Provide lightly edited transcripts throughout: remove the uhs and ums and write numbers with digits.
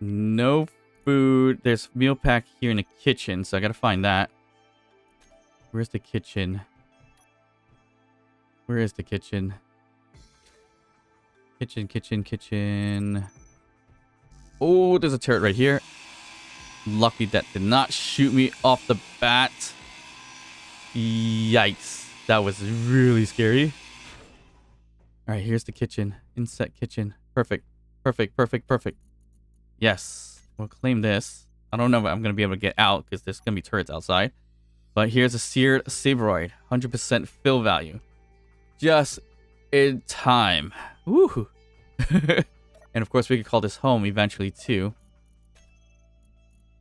No food. There's meal pack here in the kitchen, so I gotta find that. Where's the kitchen? Where is the kitchen? Kitchen. Oh, there's a turret right here. Lucky that did not shoot me off the bat. Yikes. That was really scary. Alright, here's the kitchen. Inset kitchen. Perfect. Yes. We'll claim this. I don't know if I'm going to be able to get out because there's going to be turrets outside. But here's a seared sabroid. 100% fill value. Just in time. Woo! And of course, we could call this home eventually too.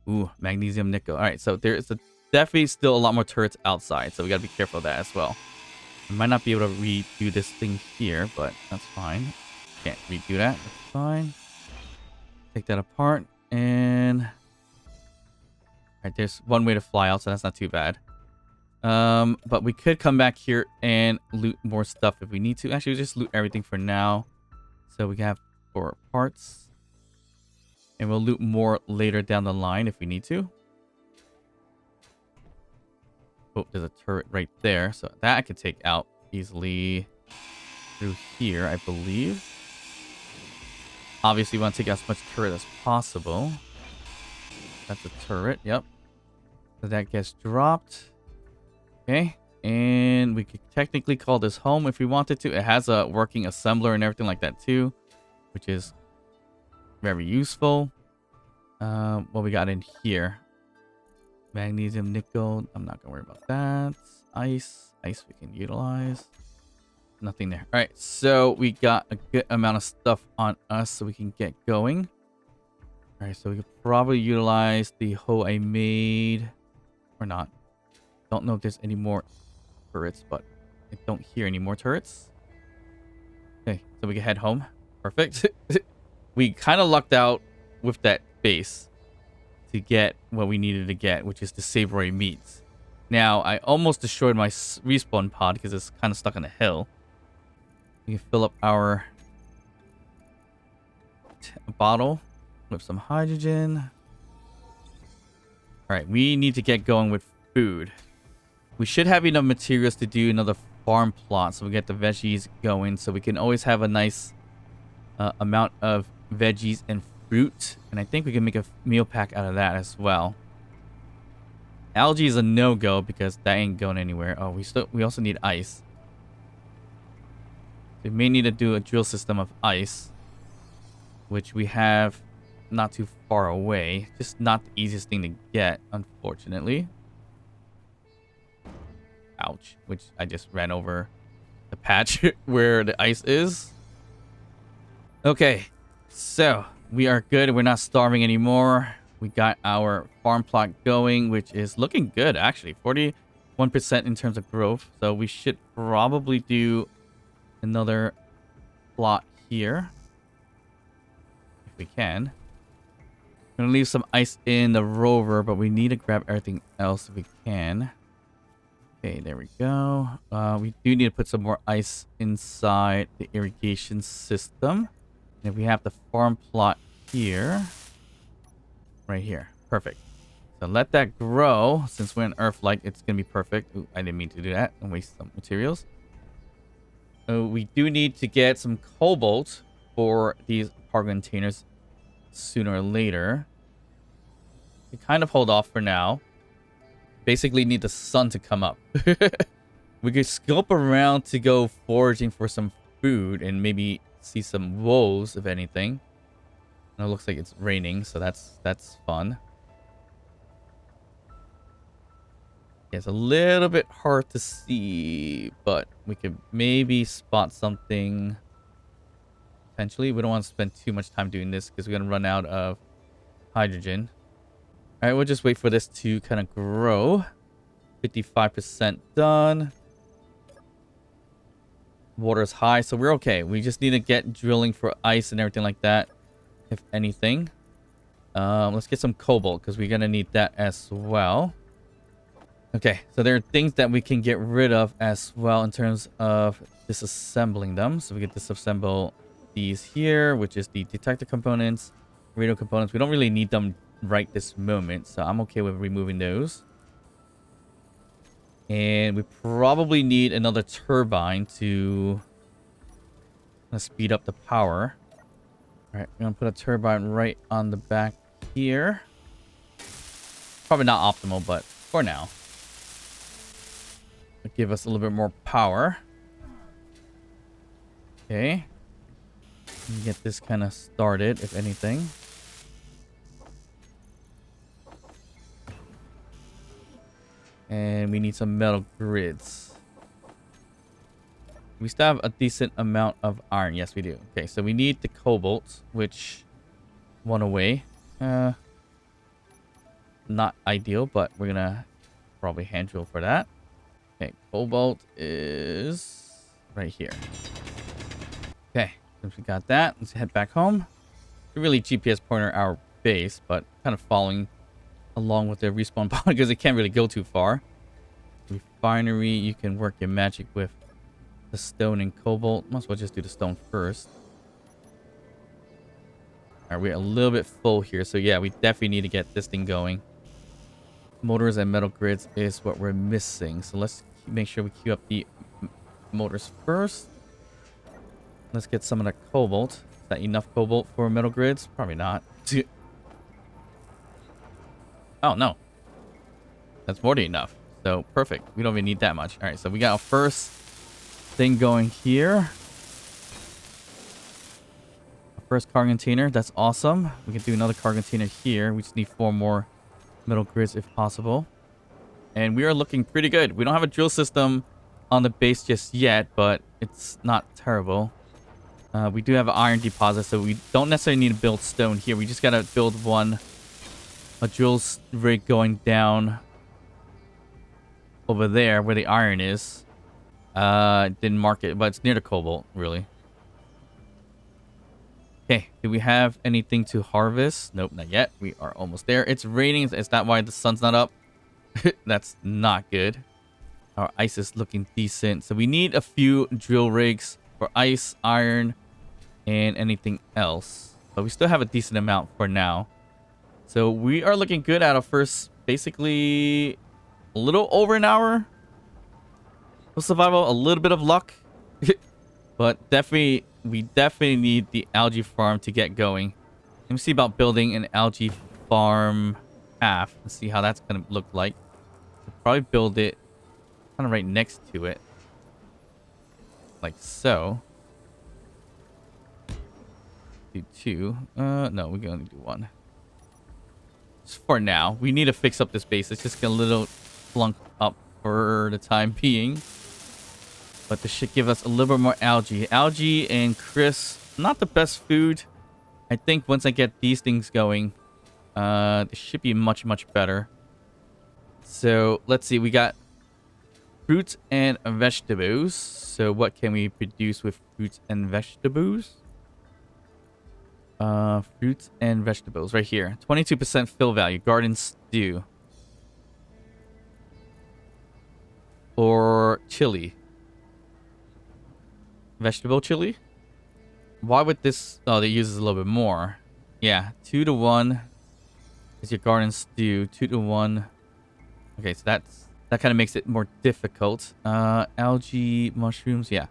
Ooh, magnesium nickel. Alright, so there's definitely still a lot more turrets outside. So we got to be careful of that as well. I might not be able to redo this thing here, but that's fine. Can't redo that. That's fine. Take that apart. And... Alright, there's one way to fly out, so that's not too bad. But we could come back here and loot more stuff if we need to. Actually, we'll just loot everything for now. So we have 4 parts. And we'll loot more later down the line if we need to. Oh, there's a turret right there. So that I could take out easily through here, I believe. Obviously, we want to take out as much turret as possible. That's a turret, yep. So that gets dropped. Okay. And we could technically call this home if we wanted to. It has a working assembler and everything like that too, which is very useful. What we got in here? Magnesium, nickel. I'm not gonna worry about that. Ice we can utilize. Nothing there. All right, so we got a good amount of stuff on us, so we can get going. All right, so we could probably utilize the hoe I made, or not. Don't know if there's any more turrets, but I don't hear any more turrets. Okay, so we can head home. Perfect. We kind of lucked out with that base to get what we needed to get, which is the savory meats. Now, I almost destroyed my respawn pod because it's kind of stuck on a hill. We can fill up our bottle with some hydrogen. All right, we need to get going with food. We should have enough materials to do another farm plot, so we get the veggies going, so we can always have a nice amount of veggies and fruit. And I think we can make a meal pack out of that as well. Algae is a no-go because that ain't going anywhere. Oh, we also need ice. We may need to do a drill system of ice, which we have not too far away. Just not the easiest thing to get, unfortunately. Ouch. Which I just ran over the patch where the ice is. Okay. So, we are good. We're not starving anymore. We got our farm plot going, which is looking good, actually. 41% in terms of growth. So, we should probably do another plot here. If we can. I'm going to leave some ice in the rover, but we need to grab everything else if we can. Okay, there we go. We do need to put some more ice inside the irrigation system. And we have the farm plot here. Right here. Perfect. So let that grow. Since we're in Earth-like, it's going to be perfect. Ooh, I didn't mean to do that and waste some materials. We do need to get some cobalt for these cargo containers sooner or later. We kind of hold off for now. Basically need the sun to come up. We could scope around to go foraging for some food and maybe see some wolves, if anything. And it looks like it's raining, so that's fun. Yeah, it's a little bit hard to see, but we could maybe spot something. Potentially, we don't want to spend too much time doing this because we're gonna run out of hydrogen. All right, we'll just wait for this to kind of grow. 55% done. Water's high, so we're okay. We just need to get drilling for ice and everything like that, if anything. Let's get some cobalt because we're gonna need that as well. Okay, so there are things that we can get rid of as well in terms of disassembling them. So we can disassemble these here, which is the detector components. Radio components. We don't really need them right this moment, so I'm okay with removing those. And we probably need another turbine to speed up the power. All right, I'm gonna put a turbine right on the back here. Probably not optimal, but for now. It'll give us a little bit more power. Okay. Get this kind of started, if anything. And we need some metal grids. We still have a decent amount of iron. Yes, we do. Okay, so we need the cobalt, which went away. Not ideal, but we're gonna probably hand drill for that. Okay, cobalt is right here. Okay, since we got that, let's head back home. We really GPS pointer our base, but kind of following along with the respawn point because it can't really go too far. Refinery, you can work your magic with the stone and cobalt. Might as well just do the stone first. Alright, we're a little bit full here, so yeah, we definitely need to get this thing going. Motors and metal grids is what we're missing, so let's make sure we queue up the motors first. Let's get some of that cobalt. Is that enough cobalt for metal grids? Probably not. Oh, no. That's more than enough. So, perfect. We don't even need that much. All right, so we got our first thing going here. Our first car container. That's awesome. We can do another car container here. We just need 4 more metal grids if possible. And we are looking pretty good. We don't have a drill system on the base just yet, but it's not terrible. We do have an iron deposit, so we don't necessarily need to build stone here. We just got to build a drill rig going down over there where the iron is. Didn't mark it, but it's near the cobalt, really. Okay, do we have anything to harvest? Nope, not yet. We are almost there. It's raining. Is that why the sun's not up? That's not good. Our ice is looking decent. So we need a few drill rigs for ice, iron, and anything else. But we still have a decent amount for now. So we are looking good at our first, basically, a little over an hour of survival. A little bit of luck. But we definitely need the algae farm to get going. Let me see about building an algae farm half and see how that's going to look like. We'll probably build it kind of right next to it. Like so. Do 2. No, we're going to do 1. Just for now. We need to fix up this base. It's just a little flunk up for the time being. But this should give us a little bit more algae. Algae and Chris, not the best food. I think once I get these things going, this should be much, much better. So, let's see. We got fruits and vegetables. So, what can we produce with fruits and vegetables? Fruits and vegetables right here. 22% fill value. Garden stew. Or chili. Vegetable chili? Why would this... Oh, it uses a little bit more. Yeah, 2 to 1 is your garden stew. 2 to 1. Okay, so that kind of makes it more difficult. Algae, mushrooms, yeah. All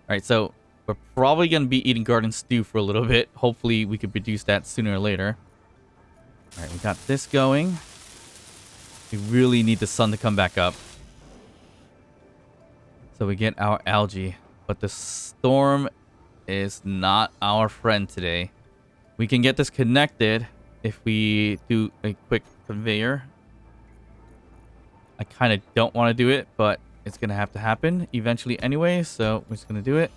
right, so we're probably going to be eating garden stew for a little bit. Hopefully, we can produce that sooner or later. All right, we got this going. We really need the sun to come back up. So we get our algae. But the storm is not our friend today. We can get this connected if we do a quick conveyor. I kind of don't want to do it, but it's going to have to happen eventually anyway. So we're just going to do it.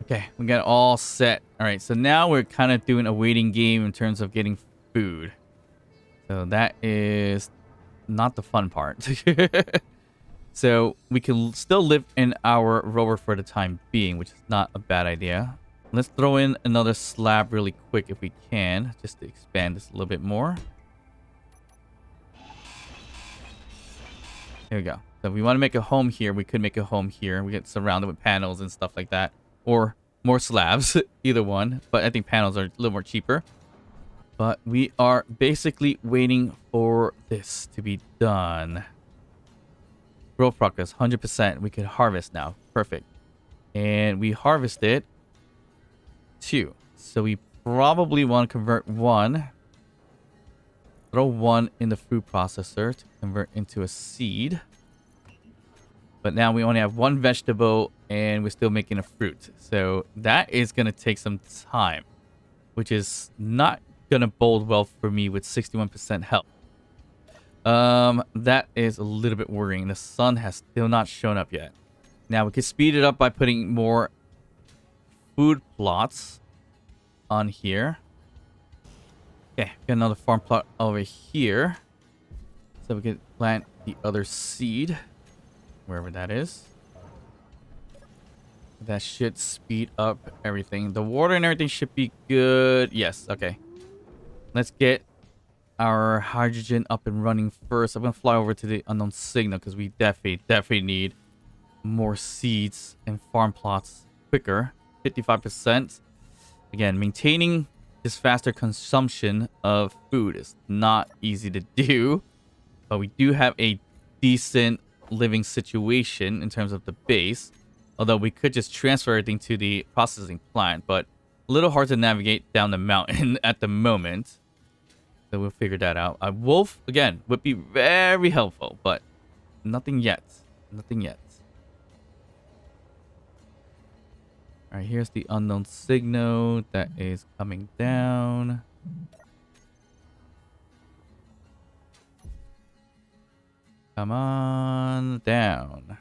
Okay, we got it all set. All right, so now we're kind of doing a waiting game in terms of getting food. So that is not the fun part. So we can still live in our rover for the time being, which is not a bad idea. Let's throw in another slab really quick if we can, just to expand this a little bit more. There we go. So if we want to make a home here, we could make a home here. We get surrounded with panels and stuff like that. Or more slabs, either one. But I think panels are a little more cheaper. But we are basically waiting for this to be done. Growth progress, 100%. We can harvest now. Perfect. And we harvested 2. So we probably want to convert 1. Throw 1 in the food processor to convert into a seed. But now we only have 1 vegetable and we're still making a fruit. So that is going to take some time, which is not going to bode well for me with 61% health. That is a little bit worrying. The sun has still not shown up yet. Now we can speed it up by putting more food plots on here. Okay, got another farm plot over here. So we can plant the other seed, wherever that is. That should speed up everything. The water and everything should be good. Yes, okay. Let's get our hydrogen up and running first. I'm going to fly over to the unknown signal because we definitely need more seeds and farm plots quicker. 55%. Again, maintaining this faster consumption of food is not easy to do, but we do have a decent living situation in terms of the base. Although we could just transfer everything to the processing plant, but a little hard to navigate down the mountain at the moment. So we'll figure that out. A wolf, again, would be very helpful, but nothing yet. Nothing yet. All right, here's the unknown signal that is coming down. Come on down.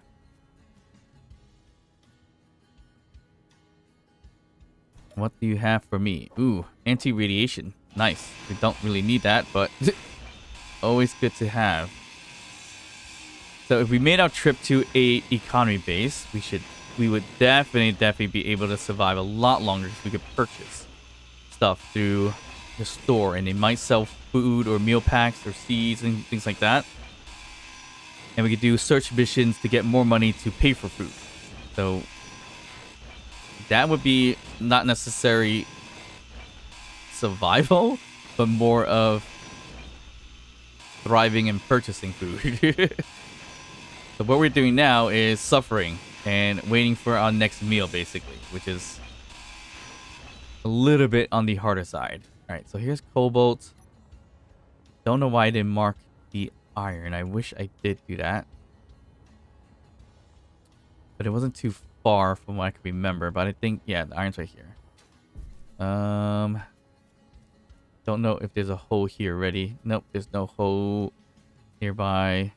What do you have for me? Ooh, anti-radiation. Nice. We don't really need that, but always good to have. So if we made our trip to a economy base, we would definitely be able to survive a lot longer because we could purchase stuff through the store, and they might sell food or meal packs or seeds and things like that. And we could do search missions to get more money to pay for food. So that would be not necessary survival, but more of thriving and purchasing food. So what we're doing now is suffering and waiting for our next meal, basically, which is a little bit on the harder side. All right, so here's cobalt. Don't know why I didn't mark the iron. I wish I did do that, but it wasn't too far from what I could remember. But I think, yeah, the iron's right here. Don't know if there's a hole here already. Nope, there's no hole nearby.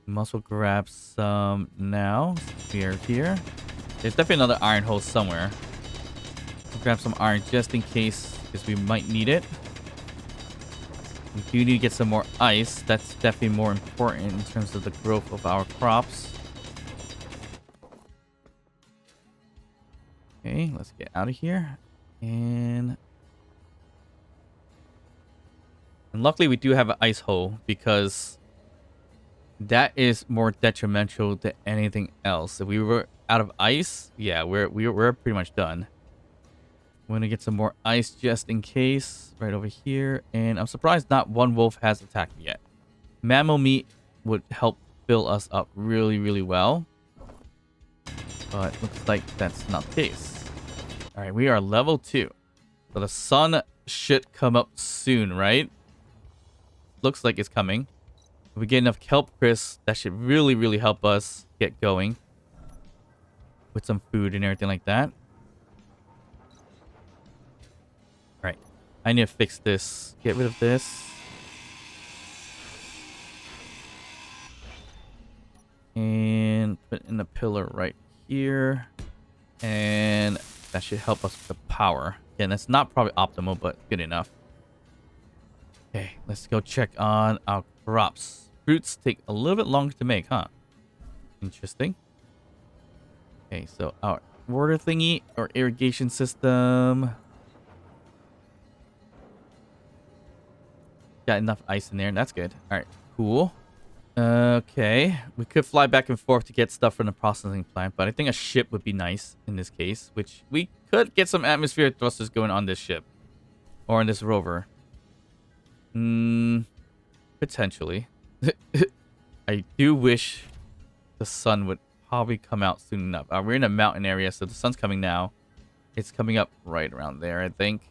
Must grab some now. We are here. There's definitely another iron hole somewhere. I'll grab some iron just in case, because we might need it. We do need to get some more ice. That's definitely more important in terms of the growth of our crops. Okay, let's get out of here. And luckily we do have an ice hole, because that is more detrimental than anything else. If we were out of ice, yeah, we're pretty much done. I'm gonna get some more ice just in case, right over here. And I'm surprised not one wolf has attacked me yet. Mammal meat would help fill us up really well, but looks like that's not the case. All right, we are level 2, so the sun should come up soon, right? Looks like it's coming. If we get enough kelp crisps, that should really help us get going with some food and everything like that. All right, I need to fix this. Get rid of this. And put in a pillar right here. And that should help us with the power. Again, that's not probably optimal, but good enough. Okay, let's go check on our crops. Fruits take a little bit longer to make, huh? Interesting. Okay, so our water thingy, or irrigation system. Got enough ice in there, and that's good. All right, cool. Okay, we could fly back and forth to get stuff from the processing plant, but I think a ship would be nice in this case, which we could get some atmospheric thrusters going on this ship. Or on this rover? Potentially. I do wish the sun would probably come out soon enough. We're in a mountain area, so the sun's coming now. It's coming up right around there, I think.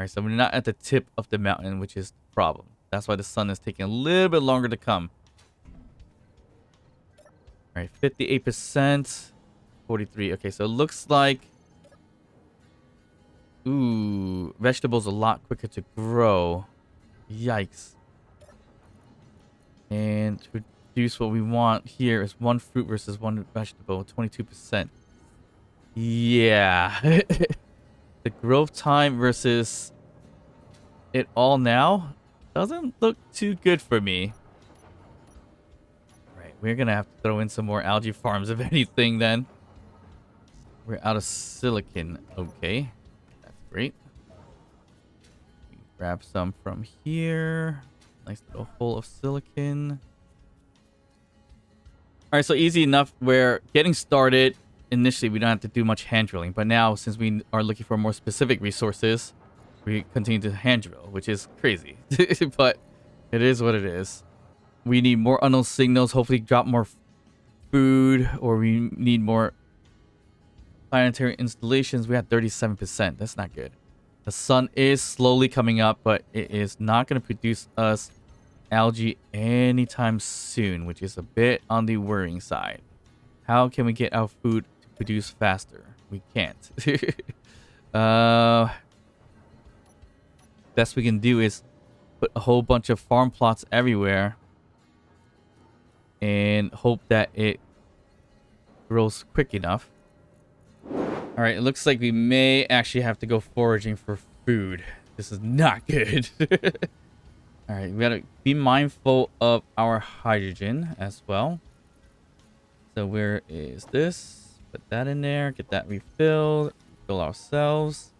Alright, so we're not at the tip of the mountain, which is the problem. That's why the sun is taking a little bit longer to come. Alright, 58%. 43. Okay, so it looks like... Ooh, vegetables a lot quicker to grow. Yikes. And to produce what we want here is one fruit versus one vegetable. 22%. Yeah. The growth time versus it all now doesn't look too good for me. Right, we're gonna have to throw in some more algae farms if anything then. We're out of silicon. Okay, that's great. Grab some from here. Nice little hole of silicon. Alright, so easy enough where getting started, initially we don't have to do much hand drilling. But now, since we are looking for more specific resources, we continue to hand drill, which is crazy. But it is what it is. We need more unknown signals, hopefully drop more food, or we need more planetary installations. We had 37%. That's not good. The sun is slowly coming up, but it is not going to produce us algae anytime soon, which is a bit on the worrying side. How can we get our food to produce faster? We can't. Best we can do is put a whole bunch of farm plots everywhere and hope that it grows quick enough. All right, it looks like we may actually have to go foraging for food. This is not good. All right, we gotta be mindful of our hydrogen as well. So where is this? Put that in there, get that refilled, fill ourselves.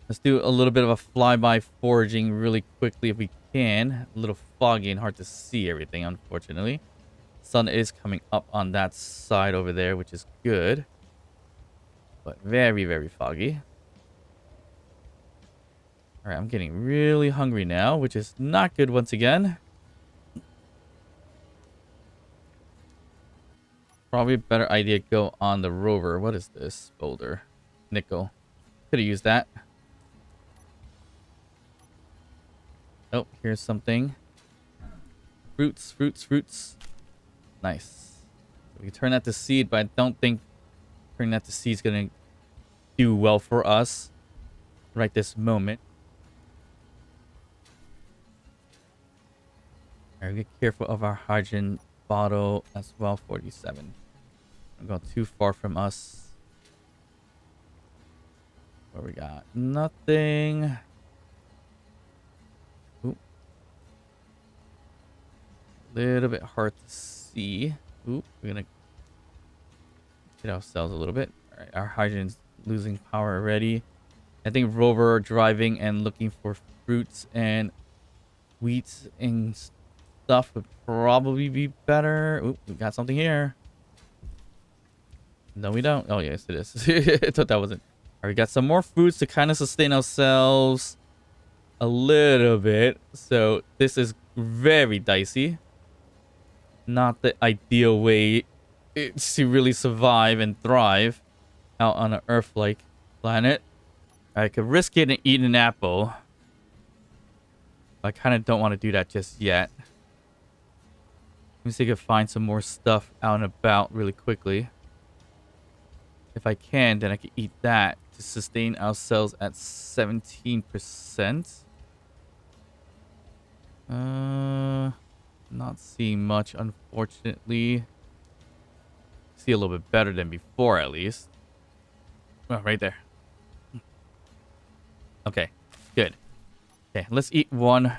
Let's do a little bit of a flyby foraging really quickly if we can. A little foggy and hard to see everything, unfortunately. Sun is coming up on that side over there, which is good. But very, very foggy. Alright, I'm getting really hungry now, which is not good once again. Probably a better idea to go on the rover. What is this? Boulder. Nickel. Could have used that. Oh, here's something. Fruits, fruits, fruits. Nice. We can turn that to seed, but I don't think turning that to seed is going to do well for us right this moment. Alright, be careful of our hydrogen bottle as well. 47. Don't go too far from us. What we got? Nothing. Oop. Little bit hard to see. Oop, we're gonna get ourselves a little bit. Alright, our hydrogen's losing power already. I think rover driving and looking for fruits and wheat and stuff would probably be better. Oop, we got something here. No, we don't. Oh, yes, it is. I thought that wasn't. All right, we got some more foods to kind of sustain ourselves a little bit. So this is very dicey. Not the ideal way to really survive and thrive out on an Earth-like planet. I could risk it and eat an apple. I kind of don't want to do that just yet. Let me see if I can find some more stuff out and about really quickly. If I can, then I can eat that to sustain ourselves at 17%. Not seeing much, unfortunately. See a little bit better than before, at least. Oh, right there. Okay, good. Okay, let's eat one.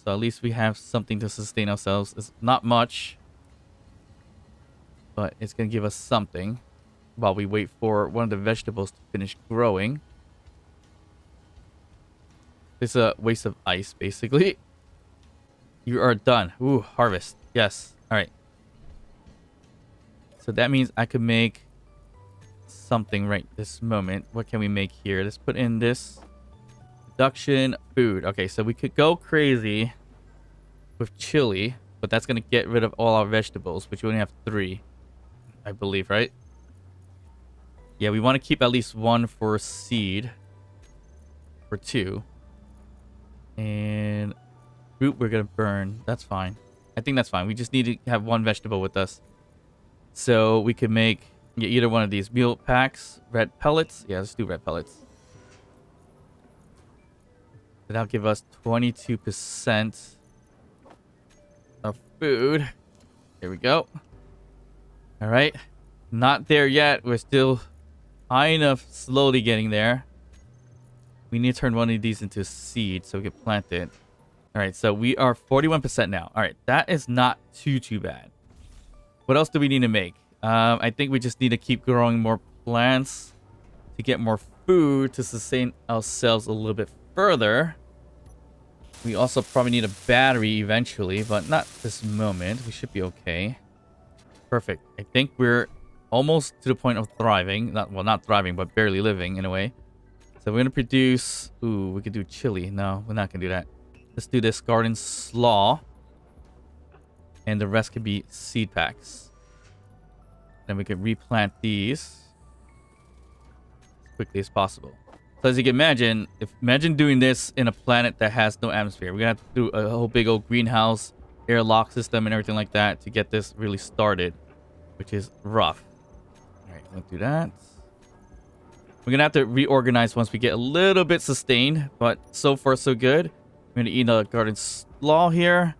So at least we have something to sustain ourselves. It's not much, but it's going to give us something while we wait for one of the vegetables to finish growing. It's a waste of ice, basically. You are done. Ooh, harvest. Yes. All right. So that means I could make something right this moment. What can we make here? Let's put in this. Production food. Okay, so we could go crazy with chili, but that's going to get rid of all our vegetables, which we only have 3, I believe, right? Yeah, we want to keep at least 1 for seed. For 2. And fruit we're going to burn. That's fine. I think that's fine. We just need to have 1 vegetable with us. So we could make either one of these meal packs. Red pellets. Yeah, let's do red pellets. That'll give us 22% of food. Here we go. All right. Not there yet. We're still kind of slowly getting there. We need to turn one of these into seed so we can plant it. All right. So we are 41% now. All right. That is not too bad. What else do we need to make? I think we just need to keep growing more plants to get more food to sustain ourselves a little bit further. We also probably need a battery eventually, but not this moment. We should be okay. Perfect. I think we're almost to the point of thriving. Not thriving, but barely living in a way. So we're going to produce... Ooh, we could do chili. No, we're not going to do that. Let's do this garden slaw. And the rest could be seed packs. Then we can replant these as quickly as possible. So as you can imagine, imagine doing this in a planet that has no atmosphere. We're gonna have to do a whole big old greenhouse, airlock system, and everything like that to get this really started, which is rough. All right, we'll do that. We're gonna have to reorganize once we get a little bit sustained, but so far so good. We're gonna eat a garden slaw here,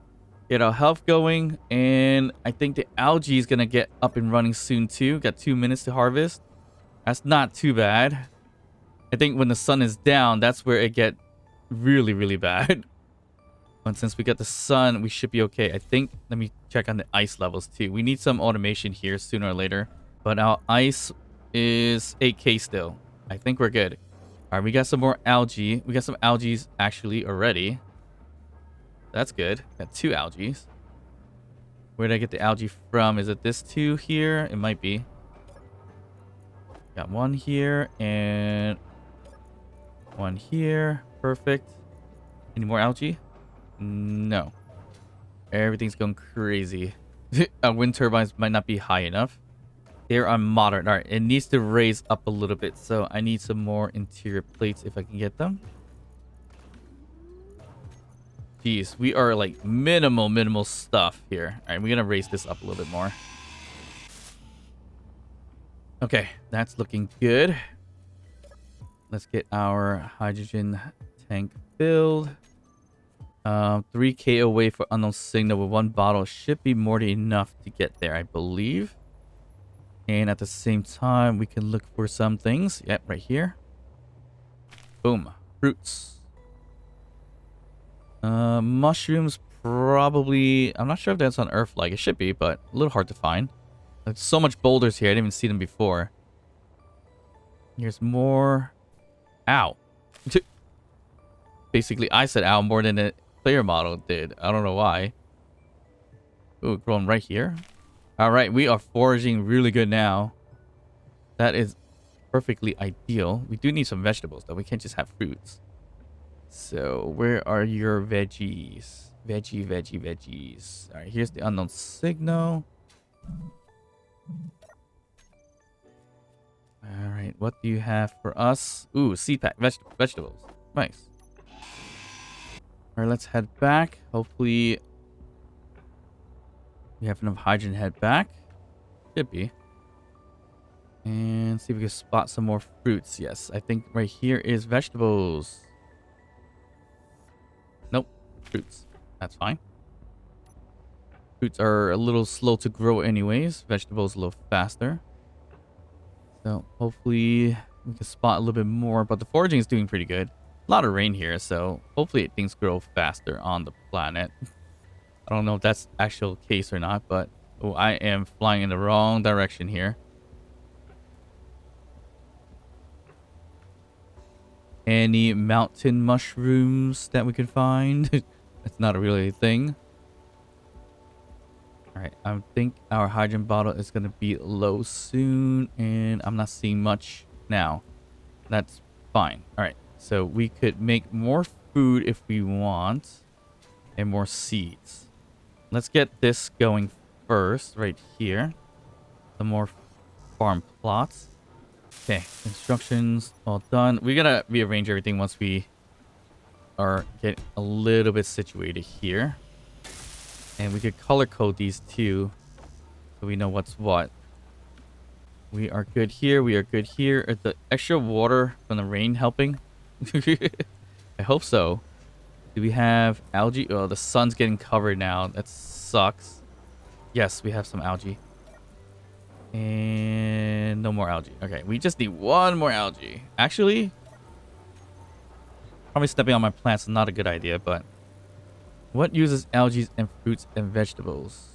get our health going, and I think the algae is gonna get up and running soon too. Got 2 minutes to harvest. That's not too bad. I think when the sun is down, that's where it get really bad. But since we got the sun, we should be okay. I think, let me check on the ice levels too. We need some automation here sooner or later. But our ice is 8K still. I think we're good. All right, we got some more algae. We got some algae actually already. That's good. Got 2 algae. Where did I get the algae from? Is it this 2 here? It might be. Got 1 here and 1 here. Perfect. Any more algae? No. Everything's going crazy. Wind turbines might not be high enough. They're on moderate. All right, it needs to raise up a little bit. So I need some more interior plates if I can get them. Jeez, we are like minimal stuff here. All right, we're going to raise this up a little bit more. Okay, that's looking good. Let's get our hydrogen tank filled. 3K away for unknown signal with 1 bottle should be more than enough to get there, I believe. And at the same time, we can look for some things. Yep, right here. Boom. Fruits. Mushrooms probably... I'm not sure if that's on Earth like. It should be, but a little hard to find. There's so much boulders here. I didn't even see them before. Here's more. Ow. Basically, I said ow more than the player model did. I don't know why. Ooh, growing right here. All right, we are foraging really good now. That is perfectly ideal. We do need some vegetables, though. We can't just have fruits. So, where are your veggies? Veggies. All right, here's the unknown signal. All right, what do you have for us? Ooh, seed pack, vegetables. Nice. All right, let's head back. Hopefully, we have enough hydrogen to head back. Should be. And see if we can spot some more fruits. Yes, I think right here is vegetables. Nope, fruits. That's fine. Fruits are a little slow to grow anyways. Vegetables a little faster. So hopefully we can spot a little bit more. But the foraging is doing pretty good. A lot of rain here, so hopefully things grow faster on the planet. I don't know if that's actual case or not, but oh, I am flying in the wrong direction here. Any mountain mushrooms that we can find? That's not a really thing. All right, I think our hydrogen bottle is going to be low soon, and I'm not seeing much now. That's fine. All right, so we could make more food if we want, and more seeds. Let's get this going first, right here. Some more farm plots. Okay, instructions all done. We're gonna rearrange everything once we are getting a little bit situated here. And we could color code these too, so we know what's what. We are good here. We are good here. Is the extra water from the rain helping? I hope so. Do we have algae? Oh, the sun's getting covered now. That sucks. Yes, we have some algae. And no more algae. Okay, we just need one more algae. Actually, probably stepping on my plants is not a good idea, but what uses algae and fruits and vegetables?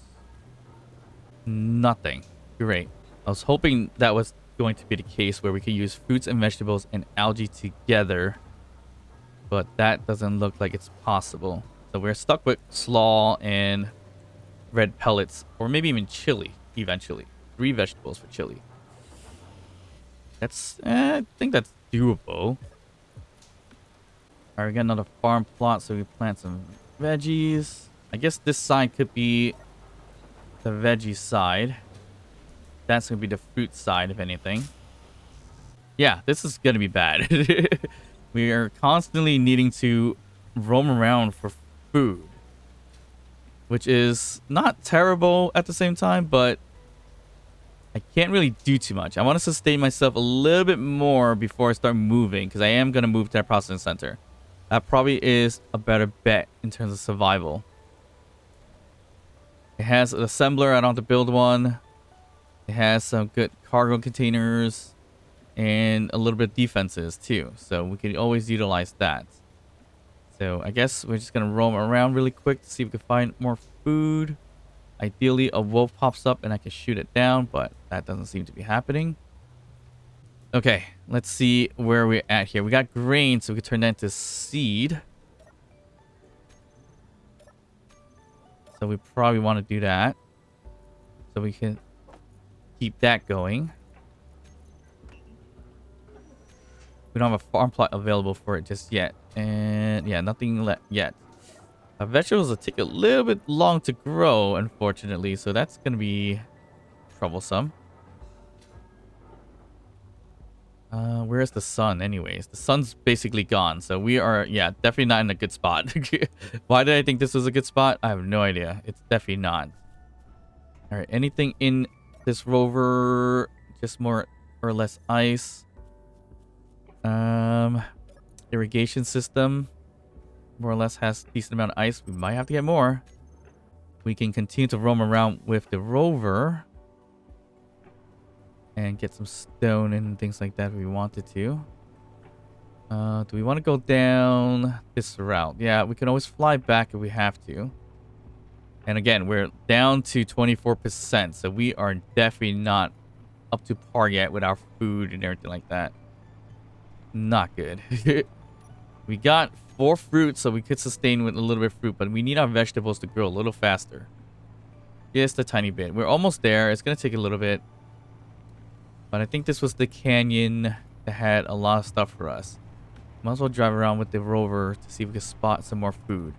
Nothing. Great. I was hoping that was going to be the case where we could use fruits and vegetables and algae together, but that doesn't look like it's possible. So we're stuck with slaw and red pellets, or maybe even chili eventually. 3 vegetables for chili. That's, I think that's doable. All right, we got another farm plot, so we plant some veggies. I guess this side could be the veggie side. That's going to be the fruit side, if anything. Yeah, this is going to be bad. We are constantly needing to roam around for food, which is not terrible at the same time, but I can't really do too much. I want to sustain myself a little bit more before I start moving, because I am going to move to that processing center. That probably is a better bet in terms of survival. It has an assembler. I don't have to build one. It has some good cargo containers and a little bit of defenses too. So we can always utilize that. So I guess we're just going to roam around really quick to see if we can find more food. Ideally, a wolf pops up and I can shoot it down, but that doesn't seem to be happening. Okay, let's see where we're at here. We got grain, so we can turn that into seed. So we probably want to do that, so we can keep that going. We don't have a farm plot available for it just yet. And yeah, nothing yet. Vegetables will take a little bit long to grow, unfortunately. So that's going to be troublesome. Where's the sun anyways? The sun's basically gone. So we are, yeah, definitely not in a good spot. Why did I think this was a good spot? I have no idea. It's definitely not. All right, anything in this rover? Just more or less ice. Irrigation system more or less has a decent amount of ice. We might have to get more. We can continue to roam around with the rover and get some stone and things like that if we wanted to. Do we want to go down this route? Yeah, we can always fly back if we have to. And again, we're down to 24%, so we are definitely not up to par yet with our food and everything like that. Not good. We got 4 fruits, so we could sustain with a little bit of fruit, but we need our vegetables to grow a little faster. Just a tiny bit. We're almost there. It's going to take a little bit. But I think this was the canyon that had a lot of stuff for us. Might as well drive around with the rover to see if we can spot some more food.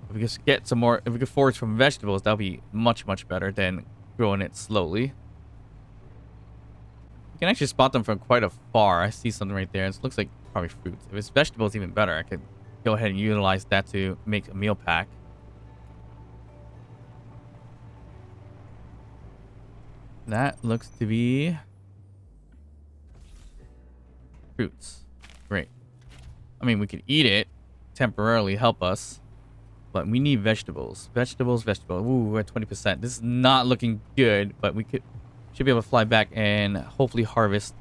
If we could get some more, if we could forage from vegetables, that would be much, much better than growing it slowly. You can actually spot them from quite afar. I see something right there. It looks like probably fruits. If it's vegetables, even better. I could go ahead and utilize that to make a meal pack. That looks to be fruits. Great. I mean, we could eat it, temporarily help us, but we need vegetables. Vegetables. Ooh, we're at 20%. This is not looking good, but we should be able to fly back and hopefully harvest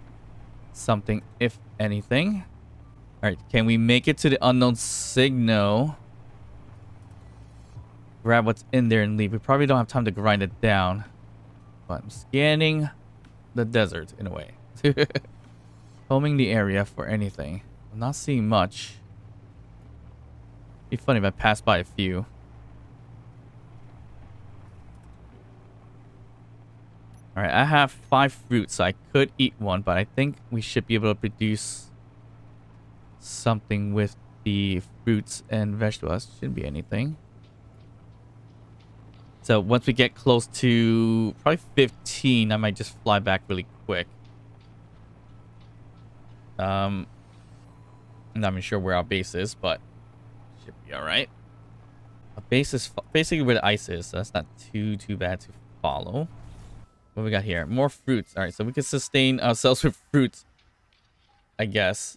something, if anything. All right, can we make it to the unknown signal? Grab what's in there and leave. We probably don't have time to grind it down, but I'm scanning the desert in a way. Combing the area for anything. I'm not seeing much. It'd be funny if I pass by a few. All right, I have 5 fruits, so I could eat one, but I think we should be able to produce something with the fruits and vegetables. Shouldn't be anything. So once we get close to probably 15, I might just fly back really quick. I'm not even sure where our base is, but should be all right. Our base is basically where the ice is, so that's not too bad to follow. What we got here? More fruits. All right, so we can sustain ourselves with fruits, I guess,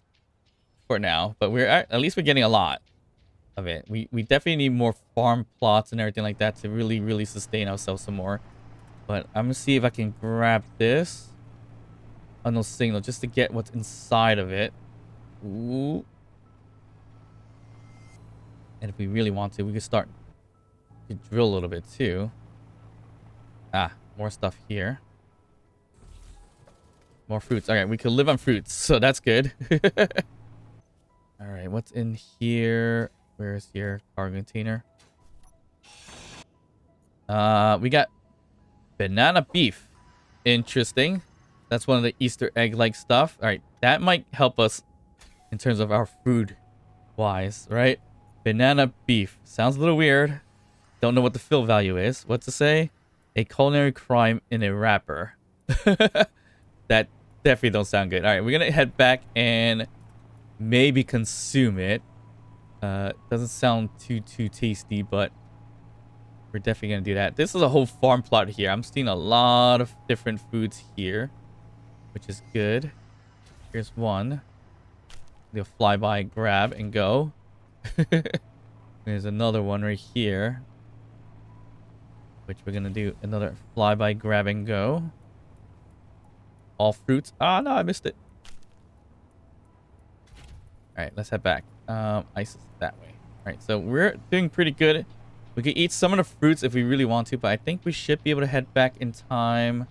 for now. But we're at least we're getting a lot of it. We definitely need more farm plots and everything like that to really sustain ourselves some more. But I'm gonna see if I can grab this unknown signal just to get what's inside of it. Ooh. And if we really want to, we can start to drill a little bit too. Ah, more stuff here. More fruits. All right, we can live on fruits, so that's good. All right, what's in here? Where's your cargo container? We got banana beef. Interesting. That's one of the Easter egg-like stuff. All right, that might help us in terms of our food wise, right? Banana beef. Sounds a little weird. Don't know what the fill value is. What's it say? A culinary crime in a wrapper. That definitely don't sound good. All right, we're going to head back and maybe consume it. Doesn't sound too tasty, but we're definitely going to do that. This is a whole farm plot here. I'm seeing a lot of different foods here, which is good. Here's one. We'll fly by, grab, and go. There's another one right here, which we're going to do another flyby, grab, and go. All fruits. Ah, no, I missed it. All right, let's head back. Ice is that way. All right, so we're doing pretty good. We could eat some of the fruits if we really want to, but I think we should be able to head back in time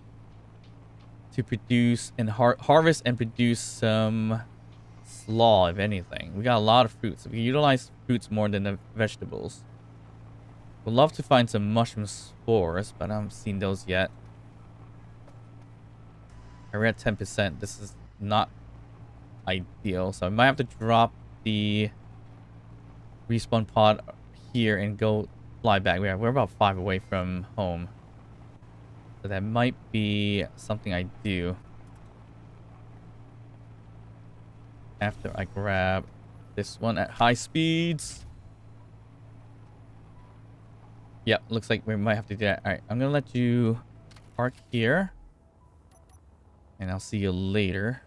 to produce and harvest and produce some slaw, if anything. We got a lot of fruits. We utilize fruits more than the vegetables. Would love to find some mushroom spores, but I haven't seen those yet. We're at 10%. This is not ideal, so I might have to drop the respawn pod here and go fly back. We're about 5 away from home, so that might be something I do after I grab this one at high speeds. Yep, looks like we might have to do that. All right, I'm gonna let you park here, and I'll see you later.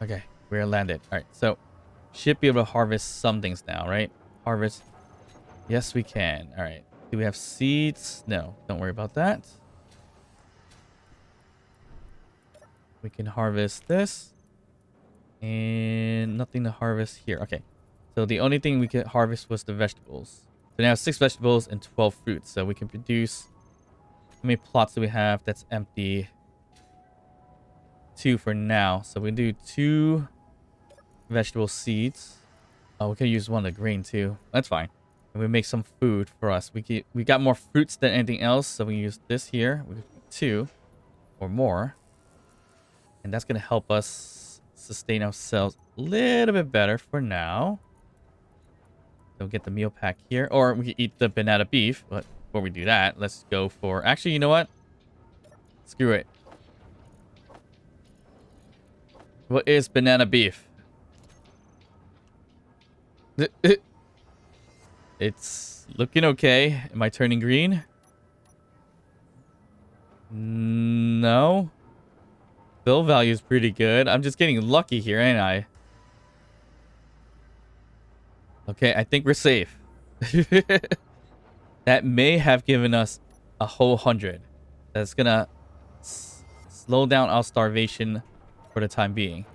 Okay, we're landed. All right, so should be able to harvest some things now, right? Harvest. Yes, we can. All right. Do we have seeds? No, don't worry about that. We can harvest this. And nothing to harvest here. Okay. So the only thing we could harvest was the vegetables. So now 6 vegetables and 12 fruits. So we can produce... How many plots do we have that's empty? 2 for now. So we can do 2 vegetable seeds. Oh, we can use one of the grain too. That's fine. And we make some food for us. We got more fruits than anything else. So we use this here. We 2 or more. And that's going to help us sustain ourselves a little bit better for now. So we'll get the meal pack here. Or we can eat the banana beef. But before we do that, let's go for... Actually, you know what? Screw it. What is banana beef? It's looking okay. Am I turning green? No. Bill value is pretty good. I'm just getting lucky here, ain't I? Okay, I think we're safe. That may have given us a whole 100. That's gonna slow down our starvation for the time being.